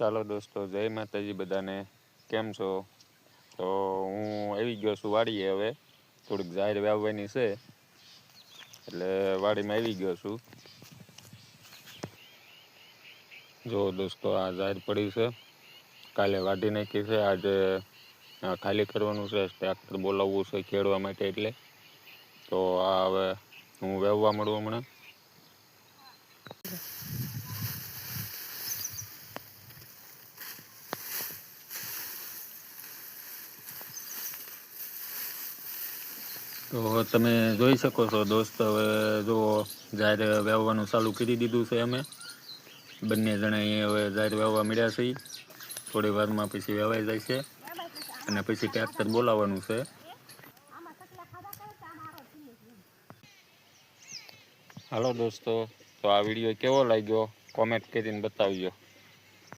ચાલો દોસ્તો, જય માતાજી બધાને. કેમ છો? તો હું આવી ગયો છું વાડીએ. હવે થોડીક જાહેર વાવવાની છે એટલે વાડીમાં આવી ગયો છું. જો દોસ્તો, આ જાહેર પડી છે, કાલે વાઢી નાખી છે. આજે ખાલી કરવાનું છે, ટ્રેક્ટર બોલાવવું છે ખેડવા માટે. એટલે તો આ હવે હું વાવવા મળું હમણાં. તો તમે જોઈ શકો છો દોસ્ત, હવે જો જાહેર વાવવાનું ચાલુ કરી દીધું છે. અમે બંને જણા હવે જાહેર વાવવા મળ્યા છે. થોડી વારમાં પછી વાવાઈ જાય છે અને પછી ટ્રેક્ટર બોલાવવાનું છે. હાલો દોસ્તો, તો આ વિડીયો કેવો લાગ્યો કોમેન્ટ કરીને બતાવજો.